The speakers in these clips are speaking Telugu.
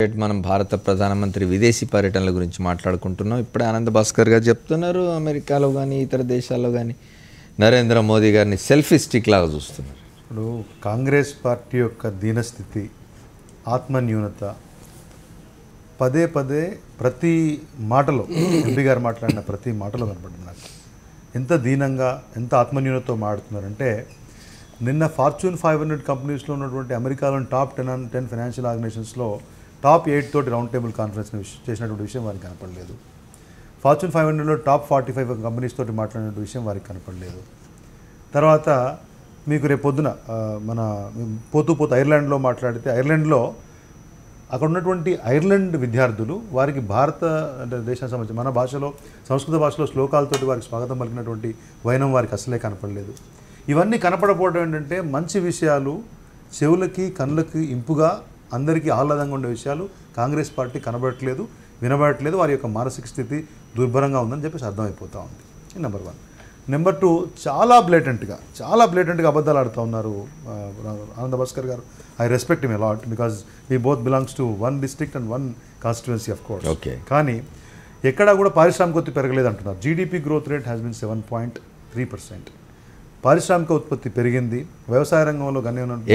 మనం భారత ప్రధానమంత్రి విదేశీ పర్యటనల గురించి మాట్లాడుకుంటున్నాం. ఇప్పుడే ఆనంద్ భాస్కర్ గారు చెప్తున్నారు, అమెరికాలో కానీ ఇతర దేశాల్లో కానీ నరేంద్ర మోదీ గారిని సెల్ఫీ స్టిక్ లాగా చూస్తున్నారు. ఇప్పుడు కాంగ్రెస్ పార్టీ యొక్క దీనస్థితి, ఆత్మన్యూనత పదే పదే ప్రతి మాటలో ఎంపీ గారు మాట్లాడిన ప్రతి మాటలో కనపడింది నాకు. ఎంత దీనంగా, ఎంత ఆత్మన్యూనతతో మాట్లాడుతున్నారంటే, నిన్న ఫార్చ్యూన్ 500 కంపెనీస్లో ఉన్నటువంటి అమెరికాలోని టాప్ 10 ఫైనాన్షియల్ ఆర్గనైజేషన్స్లో టాప్ 8 తోటి రౌండ్ టేబుల్ కాన్ఫరెన్స్ చేసినటువంటి విషయం వారికి కనపడలేదు. ఫార్చ్యూన్ 500లో టాప్ 45 కంపెనీస్ తోటి మాట్లాడిన విషయం వారికి కనపడలేదు. తర్వాత మీకు రేపు పొద్దున మన పోతూ ఐర్లాండ్లో మాట్లాడితే, ఐర్లాండ్లో అక్కడ ఉన్నటువంటి ఐర్లాండ్ విద్యార్థులు వారికి భారత అంటే దేశానికి సంబంధించి మన భాషలో, సంస్కృత భాషలో శ్లోకాలతోటి వారికి స్వాగతం పలికినటువంటి వైనం వారికి అసలే కనపడలేదు. ఇవన్నీ కనపడకపోవడం ఏంటంటే, మంచి విషయాలు చెవులకి కళ్ళకి ఇంపుగా అందరికీ ఆహ్లాదంగా ఉండే విషయాలు కాంగ్రెస్ పార్టీ కనబడట్లేదు, వినబడట్లేదు. వారి యొక్క మానసిక స్థితి దుర్భరంగా ఉందని చెప్పేసి అర్థమైపోతూ ఉంది. నెంబర్ 1. నెంబర్ 2, చాలా బ్లేటెంట్గా అబద్ధాలు ఆడుతూ ఉన్నారు ఆనంద్ భాస్కర్ గారు. I respect him a lot because we both belongs to 1 district and 1 constituency of course. కానీ ఎక్కడా కూడా పారిశ్రామిక పెరగలేదు అంటున్నారు. GDP growth rate has been 7.3%. పారిశ్రామిక ఉత్పత్తి పెరిగింది. వ్యవసాయ రంగంలో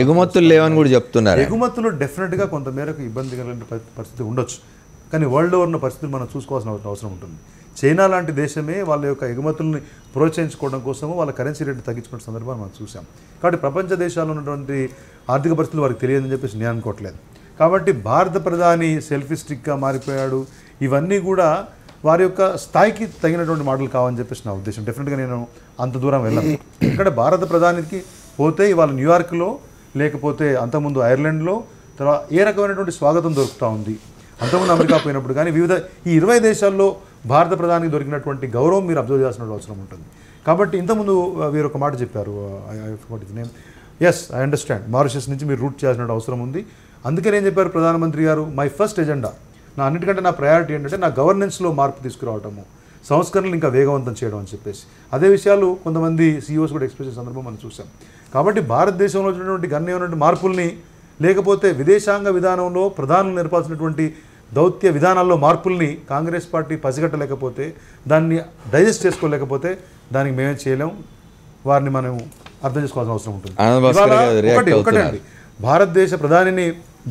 ఎగుమతులు లేవని కూడా చెప్తున్నారు. ఎగుమతులు డెఫినెట్గా కొంతమేరకు ఇబ్బంది కలిగిన పరిస్థితి ఉండొచ్చు. కానీ వరల్డ్ ఓవర్ ఉన్న పరిస్థితులు మనం చూసుకోవాల్సిన అవసరం ఉంటుంది. చైనా లాంటి దేశమే వాళ్ళ యొక్క ఎగుమతుల్ని ప్రోత్సహించుకోవడం కోసము వాళ్ళ కరెన్సీ రేటు తగ్గించుకున్న సందర్భాన్ని మనం చూసాం. కాబట్టి ప్రపంచ దేశాల్లో ఉన్నటువంటి ఆర్థిక పరిస్థితులు వారికి తెలియదని చెప్పేసి నేను అనుకోవట్లేదు. కాబట్టి భారత ప్రధాని సెల్ఫీ స్టిక్గా మారిపోయాడు. ఇవన్నీ కూడా వారి యొక్క స్థాయికి తగినటువంటి మాటలు కావని చెప్పేసి నా ఉద్దేశం. డెఫినెట్గా నేను అంత దూరం వెళ్ళను. ఇక్కడ భారత ప్రధానికి పోతే ఇవాళ న్యూయార్క్లో, లేకపోతే అంతకుముందు ఐర్లాండ్లో తర్వాత ఏ రకమైనటువంటి స్వాగతం దొరుకుతూ ఉంది. అంతకుముందు అమెరికా పోయినప్పుడు కానీ వివిధ ఈ 20 దేశాల్లో భారత ప్రధానికి దొరికినటువంటి గౌరవం మీరు అబ్జర్వ్ చేయాల్సిన అవసరం ఉంటుంది. కాబట్టి ఇంతకుముందు వీరు ఒక మాట చెప్పారు, ఎస్ ఐ అండర్స్టాండ్, మారిషస్ నుంచి మీరు రూట్ చేయాల్సిన అవసరం ఉంది. అందుకని ఏం చెప్పారు ప్రధానమంత్రి గారు, మై ఫస్ట్ ఎజెండా, నా అన్నిటికంటే నా ప్రయారిటీ ఏంటంటే నా గవర్నెన్స్లో మార్పు తీసుకురావటము, సంస్కరణలు ఇంకా వేగవంతం చేయడం అని చెప్పేసి. అదే విషయాలు కొంతమంది సీఈఓస్ కూడా ఎక్స్ప్రెస్ చేసే సందర్భం మనం చూసాం. కాబట్టి భారతదేశంలో వచ్చినటువంటి గణనీయమైనటువంటి మార్పుల్ని, లేకపోతే విదేశాంగ విధానంలో ప్రధానులు నేర్పాల్సినటువంటి దౌత్య విధానాల్లో మార్పుల్ని కాంగ్రెస్ పార్టీ పసిగట్టలేకపోతే, దాన్ని డైజెస్ట్ చేసుకోలేకపోతే దానికి మేమే చేయలేం. వారిని మనం అర్థం చేసుకోవాల్సిన అవసరం ఉంటుంది. ఒకటండి, భారతదేశ ప్రధానిని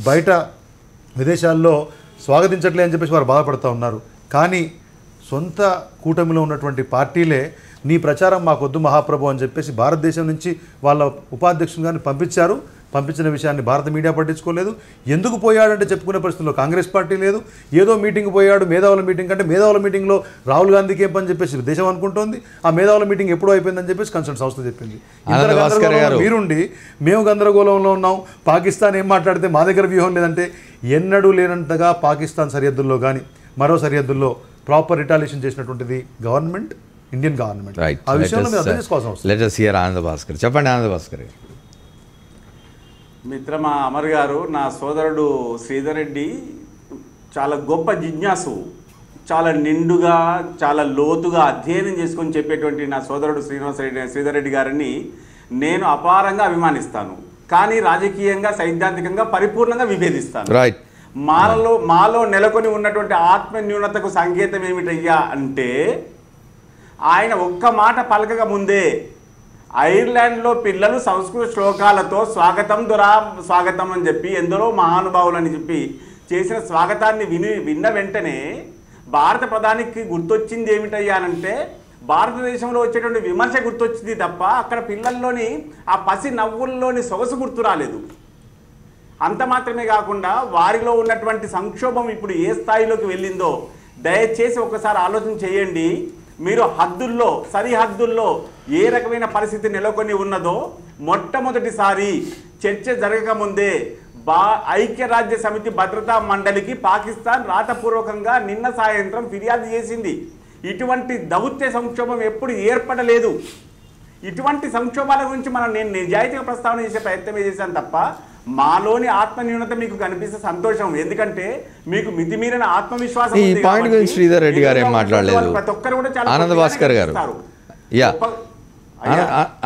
బయట విదేశాల్లో స్వాగతించట్లే అని చెప్పేసి వారు బాధపడుతూ ఉన్నారు. కానీ సొంత కూటమిలో ఉన్నటువంటి పార్టీలే నీ ప్రచారం మాకొద్దు మహాప్రభు అని చెప్పేసి భారతదేశం నుంచి వాళ్ళ ఉపాధ్యక్షుని గారిని పంపించారు. పంపించిన విషయాన్ని భారత మీడియా పట్టించుకోలేదు. ఎందుకు పోయాడంటే చెప్పుకునే పరిస్థితుల్లో కాంగ్రెస్ పార్టీ లేదు. ఏదో మీటింగ్ పోయాడు, మేధావుల మీటింగ్ అంటే మేధావుల మీటింగ్లో రాహుల్ గాంధీకి ఏం పని చెప్పేసి దేశం అనుకుంటోంది. ఆ మేధావుల మీటింగ్ ఎప్పుడో అయిపోయిందని చెప్పేసి కన్సల్ట్ సంస్థ చెప్పింది. మీరుండి మేము గందరగోళంలో ఉన్నాం, పాకిస్తాన్ ఏం మాట్లాడితే మా దగ్గర వ్యూహం లేదంటే, ఎన్నడూ లేనంతగా పాకిస్తాన్ సరిహద్దుల్లో కానీ మరో సరిహద్దుల్లో ప్రాపర్ రిటాలియేషన్ చేసినటువంటిది గవర్నమెంట్, ఇండియన్ గవర్నమెంట్. ఆ విషయంలో మీరు అర్థం చేసుకోవాల్సిన అవసరం. Let us hear Anand Bhaskar. చెప్పండి ఆనంద్ భాస్కర్ గారు. మిత్రమా అమర్ గారు, నా సోదరుడు శ్రీధర్ రెడ్డి చాలా గొప్ప జిజ్ఞాసు, చాలా నిండుగా చాలా లోతుగా అధ్యయనం చేసుకొని చెప్పేటువంటి నా సోదరుడు శ్రీధర్ రెడ్డి గారిని నేను అపారంగా అభిమానిస్తాను. కానీ రాజకీయంగా, సైద్ధాంతికంగా పరిపూర్ణంగా విభేదిస్తాను. మాలో నెలకొని ఉన్నటువంటి ఆత్మన్యూనతకు సంకేతం ఏమిటయ్యా అంటే, ఆయన ఒక్క మాట పలకగా ముందే ఐర్లాండ్లో పిల్లలు సంస్కృత శ్లోకాలతో స్వాగతం అని చెప్పి, ఎందరో మహానుభావులు అని చెప్పి చేసిన స్వాగతాన్ని విన్న వెంటనే భారత ప్రధానికి గుర్తొచ్చింది ఏమిటయ్యానంటే, భారతదేశంలో వచ్చేటువంటి విమర్శ గుర్తొచ్చింది తప్ప అక్కడ పిల్లల్లోని ఆ పసి నవ్వుల్లోని సొగసు గుర్తు రాలేదు. అంత మాత్రమే కాకుండా వారిలో ఉన్నటువంటి సంక్షోభం ఇప్పుడు ఏ స్థాయిలోకి వెళ్ళిందో దయచేసి ఒకసారి ఆలోచన చేయండి. మీరు సరిహద్దుల్లో ఏ రకమైన పరిస్థితి నెలకొని ఉన్నదో మొట్టమొదటిసారి చర్చ జరగకముందే ఐక్యరాజ్య సమితి భద్రతా మండలికి పాకిస్తాన్ రాతపూర్వకంగా నిన్న సాయంత్రం ఫిర్యాదు చేసింది. ఇటువంటి దౌత్య సంక్షోభం ఎప్పుడు ఏర్పడలేదు. ఇటువంటి సంక్షోభాల గురించి నేను నిజాయితీగా ప్రస్తావన చేసే ప్రయత్నమే చేశాను తప్ప మాలోని ఆత్మన్యూనత మీకు కనిపిస్తే సంతోషం. ఎందుకంటే మీకు మితిమీరిన ఆత్మవిశ్వాసం ఉంది. ఈ పాయింట్ గురించి శ్రీధర్ రెడ్డి గారు ఏం మాట్లాడలేదు. ప్రతి ఒక్కరు కూడా చాలా ఆనంద్ భాస్కర్ గారు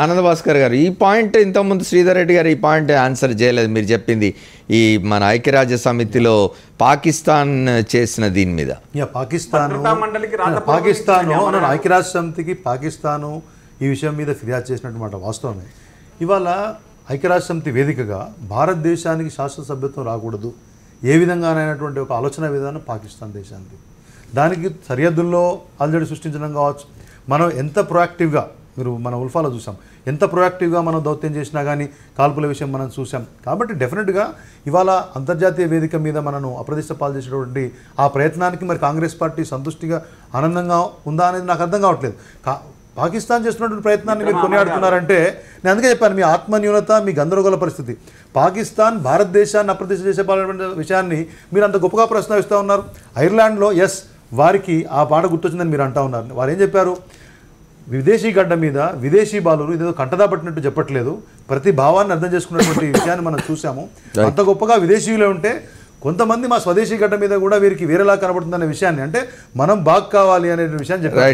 ఆనంద భాస్కర్ గారు ఈ పాయింట్ ఇంతకుముందు శ్రీధర్ రెడ్డి గారు ఈ పాయింట్ ఆన్సర్ చేయలేదు. మీరు చెప్పింది ఈ మన ఐక్యరాజ్య సమితిలో పాకిస్తాన్ చేసిన దీని మీద. పాకిస్తాను ఐక్యరాజ్య సమితికి పాకిస్తాను ఈ విషయం మీద ఫిర్యాదు చేసినటువంటి వాస్తవమే. ఇవాళ ఐక్యరాజ్య సమితి వేదికగా భారతదేశానికి శాశ్వత సభ్యత్వం రాకూడదు ఏ విధంగానైనటువంటి ఒక ఆలోచన విధానం పాకిస్తాన్ దేశానికి. దానికి సరిహద్దుల్లో అల్జడి సృష్టించడం కావచ్చు, మనం ఎంత ప్రొయాక్టివ్గా మన ఉల్ఫాలో చూసాం, ఎంత ప్రొయాక్టివ్గా మనం దౌత్యం చేసినా కానీ కాల్పుల విషయం మనం చూసాం. కాబట్టి డెఫినెట్గా ఇవాళ అంతర్జాతీయ వేదిక మీద మనను అప్రదిష్ట పాలు చేసేటువంటి ఆ ప్రయత్నానికి మరి కాంగ్రెస్ పార్టీ సంతుష్టిగా ఆనందంగా ఉందా అనేది నాకు అర్థం కావట్లేదు. పాకిస్తాన్ చేస్తున్నటువంటి ప్రయత్నాన్ని మీరు కొనియాడుతున్నారంటే నేను అందుకే చెప్పాను, మీ ఆత్మన్యూనత, మీ గందరగోళ పరిస్థితి. పాకిస్తాన్ భారతదేశాన్ని అప్రతిష్ట చేసే విషయాన్ని మీరు అంత గొప్పగా ప్రస్తావిస్తూ ఉన్నారు. ఐర్లాండ్లో వారికి ఆ పాట గుర్తొచ్చిందని మీరు అంటా ఉన్నారు. వారు ఏం చెప్పారు, విదేశీ గడ్డ మీద విదేశీ బాలురు ఇదేదో కంటదా పట్టినట్టు చెప్పట్లేదు, ప్రతి భావాన్ని అర్థం చేసుకున్నటువంటి విషయాన్ని మనం చూసాము. అంత గొప్పగా విదేశీయులే ఉంటే కొంతమంది మా స్వదేశీ గడ్డ మీద కూడా వీరికి వేరేలా కనబడుతుందనే విషయాన్ని, అంటే మనం బాగా కావాలి అనే విషయాన్ని చెప్పారు.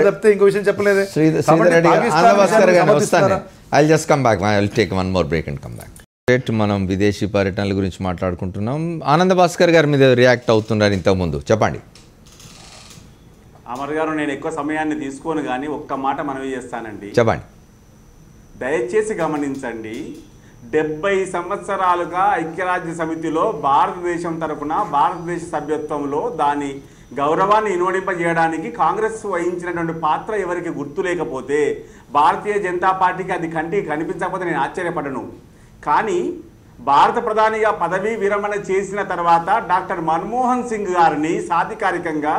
చెప్తే ఇంకో విషయం చెప్పలేదే. I'll just come back. I'll take one more break and come back. మనం విదేశీ పర్యటనల గురించి మాట్లాడుకుంటున్నాం. ఆనంద భాస్కర్ గారి మీద రియాక్ట్ అవుతున్నారు ఇంతకుముందు, చెప్పండి. అమర్ గారు, నేను ఎక్కువ సమయాన్ని తీసుకోను కానీ ఒక్క మాట మనవి చేస్తానండి. చెప్పండి. దయచేసి గమనించండి, 70 సంవత్సరాలుగా ఐక్యరాజ్య సమితిలో భారతదేశం తరఫున భారతదేశ సభ్యత్వంలో దాని గౌరవాన్ని ఇనుమడింపజేయడానికి కాంగ్రెస్ వహించినటువంటి పాత్ర ఎవరికి గుర్తు లేకపోతే, భారతీయ జనతా పార్టీకి అది కంటికి కనిపించకపోతే నేను ఆశ్చర్యపడను. కానీ భారత ప్రధానిగా పదవీ విరమణ చేసిన తర్వాత డాక్టర్ మన్మోహన్ సింగ్ గారిని సాధికారికంగా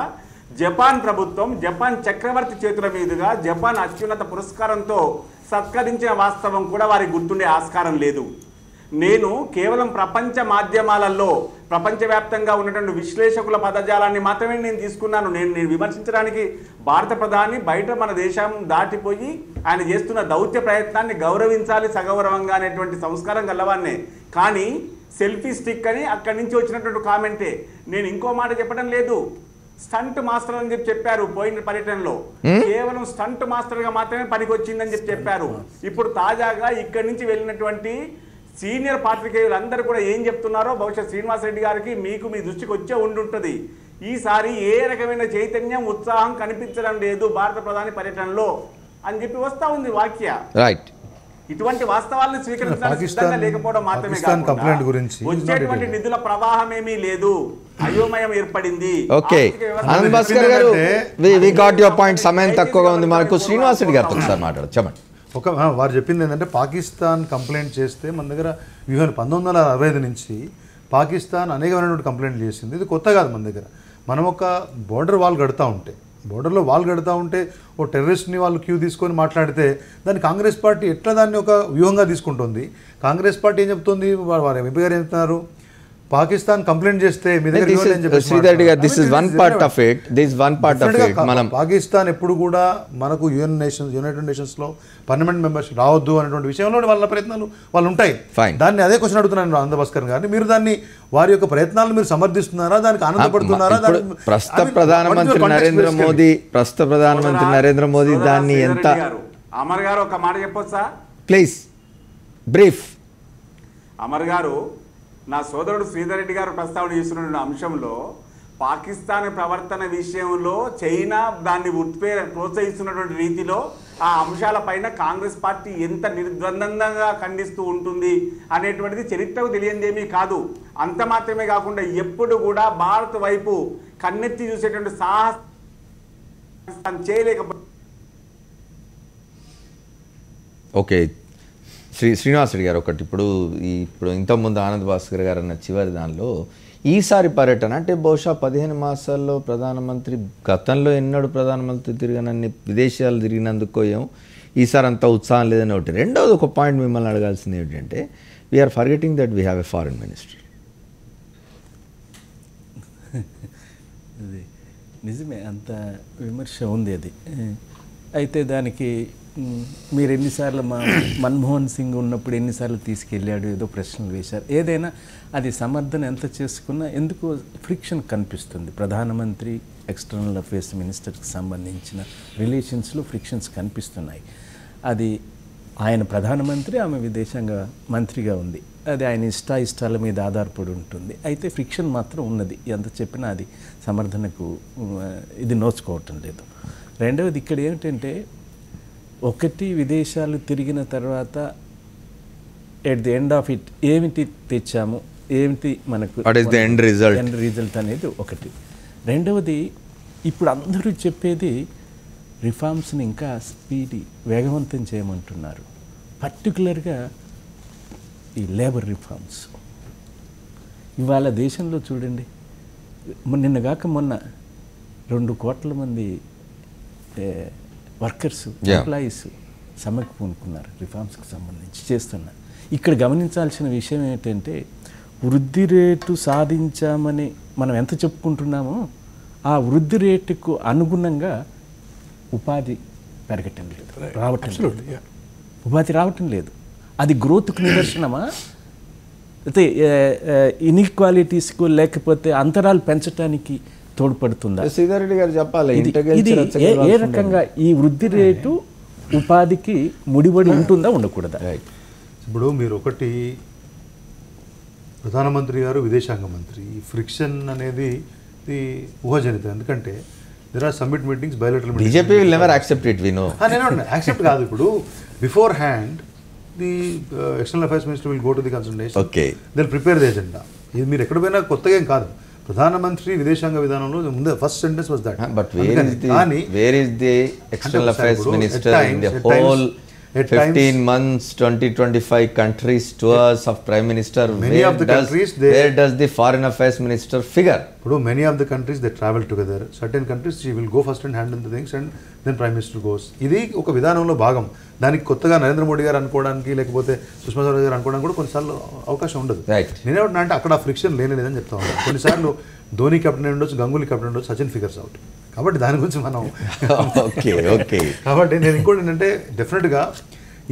జపాన్ ప్రభుత్వం జపాన్ చక్రవర్తి చేతుల మీదుగా జపాన్ అత్యున్నత పురస్కారంతో సత్కరించిన వాస్తవం కూడా వారికి గుర్తుండే ఆస్కారం లేదు. నేను కేవలం ప్రపంచ మాధ్యమాలలో ప్రపంచవ్యాప్తంగా ఉన్నటువంటి విశ్లేషకుల పదజాలాన్ని మాత్రమే నేను తీసుకున్నాను. నేను విమర్శించడానికి భారత ప్రధాని బయట మన దేశం దాటిపోయి ఆయన చేస్తున్న దౌత్య ప్రయత్నాన్ని గౌరవించాలి సగౌరవంగా అనేటువంటి సంస్కారం గలవాన్నే. కానీ సెల్ఫీ స్టిక్ అని అక్కడి నుంచి వచ్చినటువంటి కామెంటే. నేను ఇంకో మాట చెప్పడం లేదు, స్టంట్ మాస్టర్ అని చెప్పారు పోయిన పర్యటనలో. కేవలం స్టంట్ మాస్టర్ గా మాత్రమే పనికి వచ్చిందని చెప్పారు. ఇప్పుడు తాజాగా ఇక్కడి నుంచి వెళ్ళినటువంటి సీనియర్ పాత్రికేయులందరూ కూడా ఏం చెప్తున్నారో బహుశా శ్రీనివాసరెడ్డి గారికి మీకు మీ దృష్టికి వచ్చే ఉండుంటుంది. ఈసారి ఏ రకమైన చైతన్యం ఉత్సాహం కనిపించడం లేదు భారత ప్రధాని పర్యటనలో అని చెప్పి వస్తా ఉంది వాక్య. రైట్. ఇటువంటి వాస్తవాలను స్వీకరించడానికి సిద్ధంగా లేకపోవడం మాత్రమే కాకుండా వచ్చేటువంటి నిధుల ప్రవాహం ఏమీ లేదు, అయోమయం ఏర్పడింది. ఓకే ఆనంద్ భాస్కర్ గారు, వి గాట్ యువర్ పాయింట్. సమయం తక్కువగా ఉంది మనకు. శ్రీనివాసరెడ్డి గారితో ఒకసారి మాట్లాడు, చెప్పండి. వారు చెప్పింది ఏంటంటే పాకిస్తాన్ కంప్లైంట్ చేస్తే మన దగ్గర 1965 నుంచి పాకిస్తాన్ అనేకమైనటువంటి కంప్లైంట్లు చేసింది. ఇది కొత్త కాదు మన దగ్గర. మనం ఒక బోర్డర్ వాల్ కడతా ఉంటే, బోర్డర్లో వాల్ కడతా ఉంటే ఓ టెర్రరిస్ట్ని వాళ్ళు క్యూ తీసుకొని మాట్లాడితే దాన్ని కాంగ్రెస్ పార్టీ ఎట్లా దాన్ని ఒక వ్యూహంగా తీసుకుంటుంది. కాంగ్రెస్ పార్టీ ఏం చెప్తుంది, వారు ఎంపీ గారు ఏం చెప్తున్నారు, పాకిస్తాన్ కంప్లైంట్ చేస్తే మీ దగ్గర పాకిస్తాన్ ఎప్పుడు కూడా మనకు యునైటెడ్ నేషన్స్ లో పర్మనెంట్ మెంబర్షిప్ రావద్దు అనేటువంటి విషయంలో వాళ్ళ ప్రయత్నాలు వాళ్ళు ఉంటాయి. దాన్ని అదే క్వశ్చన్ అడుగుతున్నాను ఆనంద భాస్కర్ గారిని, మీరు దాన్ని వారి యొక్క ప్రయత్నాలను మీరు సమర్థిస్తున్నారా, దానికి ఆనందపడుతున్నారా? ప్రస్తుత ప్రధానమంత్రి నరేంద్ర మోదీ దాన్ని ఎంత. అమర్ గారు ఒక మాట చెప్పొచ్చా ప్లీజ్, బ్రీఫ్. అమర్ గారు, నా సోదరుడు శ్రీధర్ రెడ్డి గారు ప్రస్తావన చేస్తున్న అంశంలో పాకిస్తాన్ ప్రవర్తన విషయంలో చైనా దాన్ని ప్రోత్సహిస్తున్నటువంటి రీతిలో ఆ అంశాలపైన కాంగ్రెస్ పార్టీ ఎంత నిర్ద్వందంగా ఖండిస్తూ ఉంటుంది అనేటువంటిది చరిత్రకు తెలియందేమీ కాదు. అంత మాత్రమే కాకుండా ఎప్పుడు కూడా భారత్ వైపు కన్నెత్తి చూసేటువంటి సాహసం చేయలేకపోతే. ఓకే శ్రీనివాసరెడ్డి గారు, ఒకటి ఇప్పుడు ఇంతకుముందు ఆనంద్ భాస్కర్ గారు అన్న చివరి దానిలో ఈసారి పర్యటన అంటే బహుశా 15 మాసాల్లో ప్రధానమంత్రి గతంలో ఎన్నడూ ప్రధానమంత్రి తిరిగినన్ని విదేశాలు తిరిగినందుకో ఏమో ఈసారి అంత ఉత్సాహం లేదని ఒకటి. రెండవది ఒక పాయింట్ మిమ్మల్ని అడగాల్సింది ఏంటంటే, we're forgetting that we have a foreign minister. అది నిజమే, అంత విమర్శ ఉంది అది. అయితే దానికి మీరు ఎన్నిసార్లు మన్మోహన్ సింగ్ ఉన్నప్పుడు ఎన్నిసార్లు తీసుకెళ్ళాడు ఏదో ప్రశ్నలు వేశారు. ఏదైనా అది సమర్థన ఎంత చేసుకున్నా ఎందుకు ఫ్రిక్షన్ కనిపిస్తుంది. ప్రధానమంత్రి ఎక్స్టర్నల్ అఫేర్స్ మినిస్టర్కి సంబంధించిన రిలేషన్స్లో ఫ్రిక్షన్స్ కనిపిస్తున్నాయి. అది ఆయన ప్రధానమంత్రి, ఆమె విదేశాంగ మంత్రిగా ఉంది. అది ఆయన ఇష్టాల మీద ఆధారపడి ఉంటుంది. అయితే ఫ్రిక్షన్ మాత్రం ఉన్నది. ఎంత చెప్పినా అది సమర్థనకు ఇది నోచుకోవటం లేదు. రెండవది ఇక్కడ ఏమిటంటే, ఒకటి విదేశాలు తిరిగిన తర్వాత at the end of it ఏమిటి తెచ్చాము, ఏమిటి మనకు ఎండ్ రిజల్ట్ అనేది ఒకటి. రెండవది ఇప్పుడు అందరూ చెప్పేది రిఫార్మ్స్ని ఇంకా వేగవంతం చేయమంటున్నారు. పర్టికులర్గా ఈ లేబర్ రిఫార్మ్స్. ఇవాళ దేశంలో చూడండి, నిన్నగాక మొన్న 2 కోట్ల మంది వర్కర్స్, ఎంప్లాయీస్ సమ్మెకు పూనుకున్నారు రిఫార్మ్స్కి సంబంధించి చేస్తున్నారు. ఇక్కడ గమనించాల్సిన విషయం ఏంటంటే, వృద్ధి రేటు సాధించామని మనం ఎంత చెప్పుకుంటున్నామో ఆ వృద్ధి రేటుకు అనుగుణంగా ఉపాధి పెరగటం లేదు, ఉపాధి రావటం లేదు. అది గ్రోత్కు నిదర్శనమా, అయితే ఇన్ఈక్వాలిటీస్కు లేకపోతే అంతరాలు పెంచడానికి తోడ్పడుతుందా? శ్రీధర్రెడ్డి గారు చెప్పాలి. ఇది ఏ రకంగా ఈ వృద్ధి రేటు ఉపాధికి ముడిపడి ఉంటుందా, ఉండకూడదా? ఇప్పుడు మీరు ఒకటి, ప్రధానమంత్రి గారు విదేశాంగ మంత్రి, ఈ ఫ్రిక్షన్ అనేది ఇది ఊహాజనితం. ఎందుకంటే there are summit meetings, bilateral meetings. BJP will never accept it, we know. నేను యాక్సెప్ట్ కాదు. ఇప్పుడు before hand the external affairs minister will go to the consultation. Okay, they will prepare the agenda. ఇది మీరు ఎక్కడ పోయినా కొత్తగా ఏం కాదు. ప్రధానమంత్రి విదేశాంగ విధానంలో ముందే first sentence was that. But where is the external affairs minister in the whole 15 months, 20-25 countries tours of Prime Minister? Where does the Foreign Affairs Minister figure? Many of the countries they travel together. Certain countries she will go first and handle the things and then Prime Minister goes. ఇది ఒక విధానంలో భాగం. దానికి కొత్తగా నరేంద్ర మోడీ గారు అనుకోవడానికి లేకపోతే సుష్మా స్వరాజ్ గారు అనుకోవడానికి కూడా కొన్నిసార్లు అవకాశం ఉండదు. నేనేమంటున్నా అంటే అక్కడ ఫ్రిక్షన్ లేదని చెప్తా ఉన్నాను. కొన్నిసార్లు ధోని కెప్టెన్ ఉండొచ్చు, గంగూలీ కెప్టెన్ ఉండొచ్చు, సచిన్ ఫిగర్స్ అవుట్. కాబట్టి దాని గురించి మనం కాబట్టి నేను ఇంకోటి ఏంటంటే, డెఫినెట్గా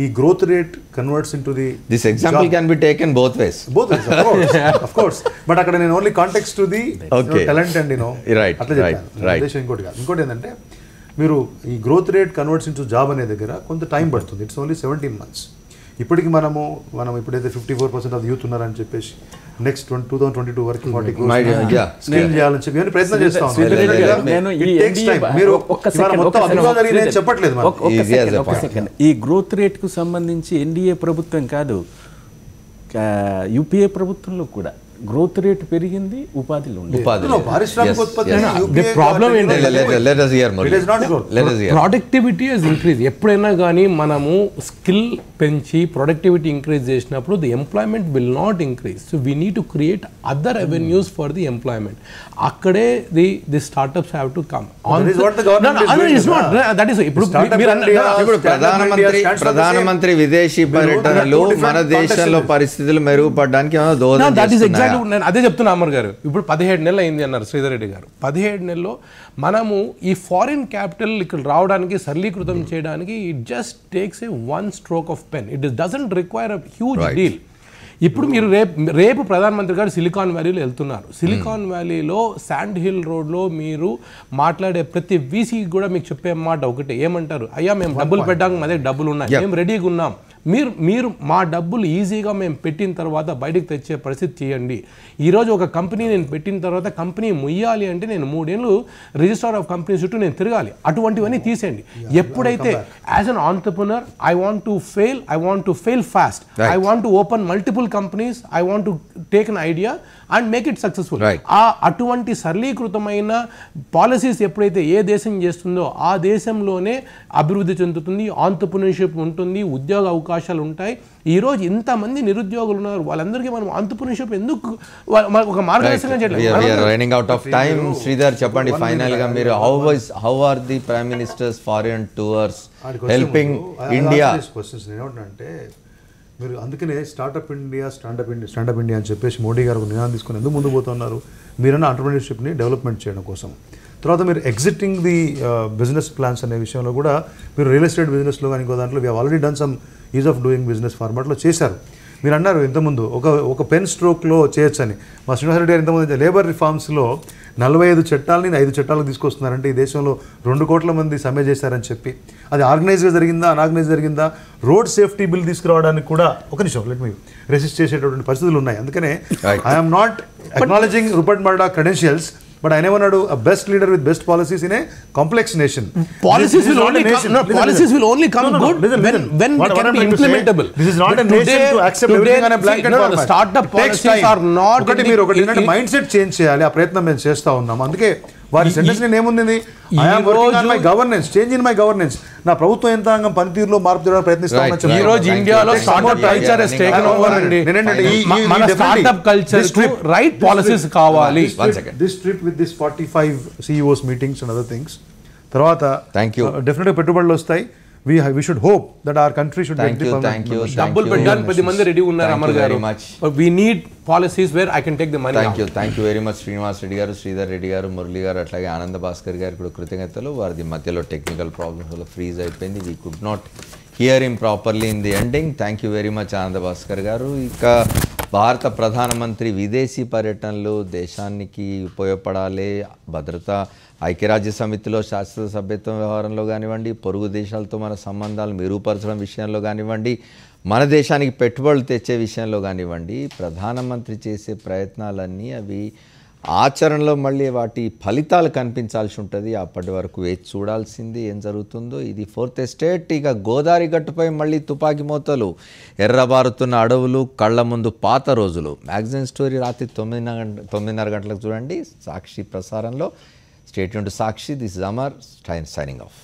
ఈ growth rate converts into this example can be taken both ways of course. But అక్కడ నేను only context to the talent and అట్లా చెప్పాను. ఇంకోటి కాదు. ఇంకోటి ఏంటంటే, మీరు ఈ growth rate converts into job అనే దగ్గర కొంత టైం పడుతుంది. It's only 17 months. ఇప్పటికి మనం ఇప్పుడైతే 54% ఆఫ్ యూత్ ఉన్నారని చెప్పేసి నెక్స్ట్ 2022 వరకు 40 స్కిల్ చేయాలని చెప్పి ప్రయత్నం చేస్తా ఉన్నాం. ఈ గ్రోత్ రేట్ కు సంబంధించి ఎన్డీఏ ప్రభుత్వం కాదు, యూపీఏ ప్రభుత్వంలో కూడా గ్రోత్ రేట్ పెరిగింది, ఉపాధిలో ప్రొడక్టివిటీ ఇస్ ఇంక్రీజ్. ఎప్పుడైనా కానీ మనము స్కిల్ పెంచి ప్రొడక్టివిటీ ఇంక్రీజ్ చేసినప్పుడు the employment will not increase. So we need to create other avenues for the employment. అక్కడే the startups have to come. ప్రధానమంత్రి విదేశీ పర్యటనలు మన దేశంలో పరిస్థితులు మెరుగుపడడానికి నేను అదే చెప్తున్నా అమర్ గారు. ఇప్పుడు 17 నెలలు అయింది అన్నారు శ్రీధర్ రెడ్డి గారు. 17 నెలల్లో మనము ఈ ఫారిన్ క్యాపిటల్ ఇక్కడ రావడానికి సరళీకృతం చేయడానికి it just takes A 1 stroke of pen. It doesn't require a huge deal. ఇప్పుడు మీరు రేపు ప్రధానమంత్రి గారు సిలికాన్ వ్యాలీలో వెళ్తున్నారు. సిలికాన్ వ్యాలీలో శాండ్ హిల్ రోడ్లో మీరు మాట్లాడే ప్రతి వీసీకి కూడా మీకు చెప్పే మాట ఒకటే, ఏమంటారు, అయ్యా మేము డబ్బులు పెట్టడానికి మా దగ్గర డబ్బులు ఉన్నాయి, మేము రెడీగా ఉన్నాం, మీరు మా డబ్బులు ఈజీగా మేము పెట్టిన తర్వాత బయటకు తెచ్చే పరిస్థితి చేయండి. ఈరోజు ఒక కంపెనీ నేను పెట్టిన తర్వాత కంపెనీ ముయ్యాలి అంటే నేను 3 ఏళ్ళు రిజిస్ట్రార్ ఆఫ్ కంపెనీ చుట్టూ నేను తిరగాలి. అటువంటివన్నీ తీసేయండి. ఎప్పుడైతే as an entrepreneur I want to fail fast, I want to open multiple companies, I want to take an idea and make it successful. అటువంటి సరళీకృతమైన పాలసీస్ ఎప్పుడైతే ఏ దేశం చేస్తుందో ఆ దేశంలోనే అభివృద్ధి చెందుతుంది, ఆంటర్ప్రెన్యూర్షిప్ ఉంటుంది, ఉద్యోగ అవకాశాలు ఉంటాయి. ఈరోజు ఇంతమంది నిరుద్యోగులు ఉన్నారు, వాళ్ళందరికీ మనం ఆంటర్ప్రెన్యూర్షిప్ ఎందుకు ఒక మార్గదర్శనం చేయలేదు? శ్రీధర్ చెప్పండి, ఫైనల్ గా మీరు how are the prime minister's foreign tours helping India? ఏమంటే మీరు అందుకనే స్టార్ట్అప్ ఇండియా స్టాండప్ ఇండియా అని చెప్పేసి మోడీ గారు నినాదం తీసుకుని ఎందుకు ముందు పోతున్నారు? మీరన్నా ఆంటర్ప్రెన్యూర్షిప్ని డెవలప్మెంట్ చేయడం కోసం. తర్వాత మీరు ఎగ్జిటింగ్ ది బిజినెస్ ప్లాన్స్ అనే విషయంలో కూడా మీరు రియల్ ఎస్టేట్ బిజినెస్లో కానీ ఇంకో దాంట్లో we already done some is of doing business ఫార్మాట్లో చేశారు. మీరు అన్నారు ఇంతకుముందు ఒక పెన్ స్ట్రోక్లో చేయొచ్చని. మా శ్రీనివాసరెడ్డి గారు ఇంతకుముందు లేబర్ రిఫార్మ్స్లో 45 చట్టాలని 5 చట్టాలకు తీసుకొస్తున్నారంటే ఈ దేశంలో 2 కోట్ల మంది సమ్మె చేశారని చెప్పి, అది ఆర్గనైజ్గా జరిగిందా అనార్గనైజ్ జరిగిందా, రోడ్ సేఫ్టీ బిల్ తీసుకురావడానికి కూడా ఒక నిమిషం లెట్ మీ రెసిస్ట్ చేసేటటువంటి పరిస్థితులు ఉన్నాయి. అందుకనే I'm not acknowledging Rupert Murdoch credentials, but I never know a best leader with best policies in a complex nation. Policies will only come good when they can be implementable. This is not a nation to accept everything on a blanket format. Startup policies are not. ఒకటి మీరు ఒకటి మైండ్ సెట్ చేంజ్ చేయాలి. ఆ ప్రయత్నం మేము చేస్తూ ఉన్నాము. అందుకే వారి సెంటెన్స్ ఏముంది, I'm working on my governance, change in my governance. నా ప్రభుత్వ యంత్రాంగం పనితీరులో మార్పు చేయడానికి ప్రయత్నిస్తామని ఈ రోజు ఇండియాలో startup culture has taken over అండి. మన స్టార్టప్ కల్చర్ కు రైట్ పాలసీస్ కావాలి. This trip with this 45 CEOs meetings and other things, తర్వాత డెఫినెట్గా పెట్టుబడులు వస్తాయి. We should hope that our country should get the permanent. డబ్బులు పెట్టడానికి 10 మంది రెడీ ఉన్నారు అమర్ గారు. We need policies where I can take the money. Thank you very much Srinivas Reddy గారు, శ్రీధర్ రెడ్డి గారు, మురళి గారు, అట్లాగే ఆనంద భాస్కర్ గారు కూడా కృతజ్ఞతలు. వారి మధ్యలో టెక్నికల్ ప్రాబ్లమ్స్ వల్ల ఫ్రీజ్ అయిపోయింది. We could not hear him properly in the ending. Thank you very much ఆనంద భాస్కర్ గారు. ఇక భారత ప్రధానమంత్రి విదేశీ పర్యటనలు దేశానికి ఉపయోగపడాలి, భద్రత ఐక్యరాజ్య సమితిలో శాశ్వత సభ్యత్వం వ్యవహారంలో కానివ్వండి, పొరుగు దేశాలతో మన సంబంధాలు మెరుగుపరచడం విషయంలో కానివ్వండి, మన దేశానికి పెట్టుబడులు తెచ్చే విషయంలో కానివ్వండి, ప్రధానమంత్రి చేసే ప్రయత్నాలన్నీ అవి ఆచరణలో మళ్ళీ వాటి ఫలితాలు కనిపించాల్సి ఉంటుంది. అప్పటి వరకు వేచి చూడాల్సింది ఏం జరుగుతుందో. ఇది 4th ఎస్టేట్. ఇక గోదావరి గట్టుపై మళ్ళీ తుపాకీ మోతలు, ఎర్రబారుతున్న అడవులు, కళ్ళ ముందు పాత రోజులు. మ్యాగజైన్ స్టోరీ రాత్రి 9:30 గంటలకు చూడండి సాక్షి ప్రసారంలో. Stay tuned to Sakshi. This is Amar signing off.